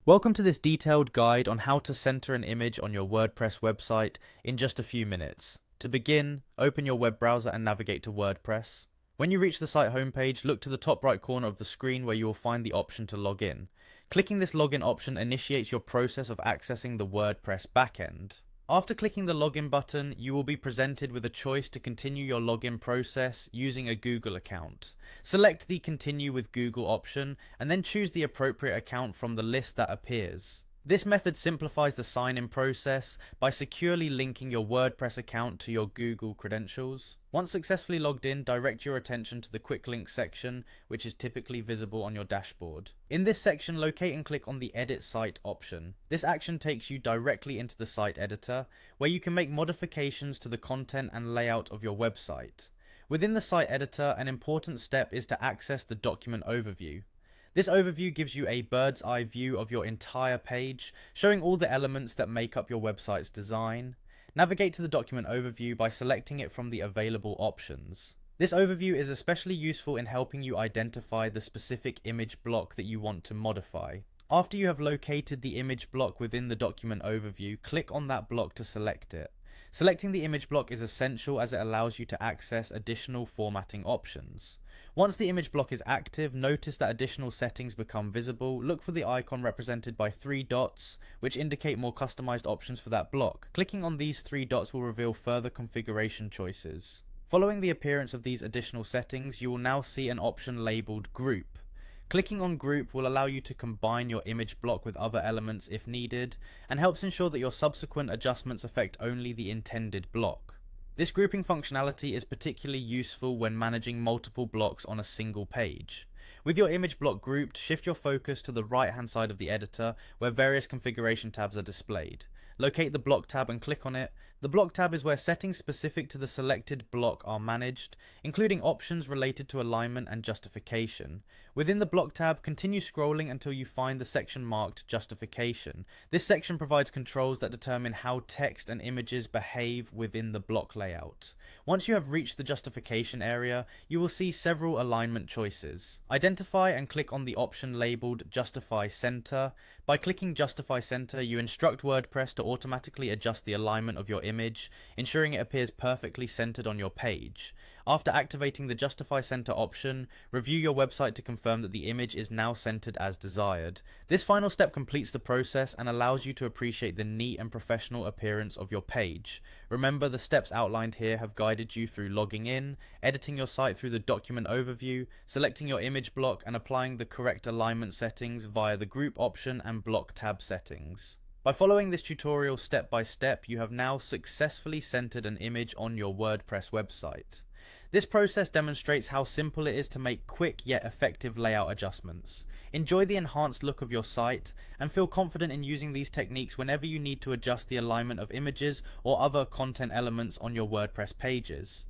Welcome to this detailed guide on how to center an image on your WordPress website in just a few minutes. To begin, open your web browser and navigate to WordPress. When you reach the site homepage, look to the top right corner of the screen where you will find the option to log in. Clicking this login option initiates your process of accessing the WordPress backend. After clicking the login button, you will be presented with a choice to continue your login process using a Google account. Select the Continue with Google option and then choose the appropriate account from the list that appears. This method simplifies the sign-in process by securely linking your WordPress account to your Google credentials. Once successfully logged in, direct your attention to the Quick Links section, which is typically visible on your dashboard. In this section, locate and click on the Edit Site option. This action takes you directly into the site editor, where you can make modifications to the content and layout of your website. Within the site editor, an important step is to access the document overview. This overview gives you a bird's eye view of your entire page, showing all the elements that make up your website's design. Navigate to the document overview by selecting it from the available options. This overview is especially useful in helping you identify the specific image block that you want to modify. After you have located the image block within the document overview, click on that block to select it. Selecting the image block is essential as it allows you to access additional formatting options. Once the image block is active, notice that additional settings become visible. Look for the icon represented by 3 dots, which indicate more customized options for that block. Clicking on these 3 dots will reveal further configuration choices. Following the appearance of these additional settings, you will now see an option labeled Group. Clicking on Group will allow you to combine your image block with other elements if needed, and helps ensure that your subsequent adjustments affect only the intended block. This grouping functionality is particularly useful when managing multiple blocks on a single page. With your image block grouped, shift your focus to the right-hand side of the editor where various configuration tabs are displayed. Locate the Block tab and click on it. The Block tab is where settings specific to the selected block are managed, including options related to alignment and justification. Within the Block tab, continue scrolling until you find the section marked Justification. This section provides controls that determine how text and images behave within the block layout. Once you have reached the justification area, you will see several alignment choices. Identify and click on the option labeled Justify Center. By clicking Justify Center, you instruct WordPress to automatically adjust the alignment of your image, ensuring it appears perfectly centered on your page. After activating the Justify Center option, review your website to confirm that the image is now centered as desired. This final step completes the process and allows you to appreciate the neat and professional appearance of your page. Remember, the steps outlined here have guided you through logging in, editing your site through the document overview, selecting your image block, and applying the correct alignment settings via the Group option and Block tab settings. By following this tutorial step by step, you have now successfully centered an image on your WordPress website. This process demonstrates how simple it is to make quick yet effective layout adjustments. Enjoy the enhanced look of your site and feel confident in using these techniques whenever you need to adjust the alignment of images or other content elements on your WordPress pages.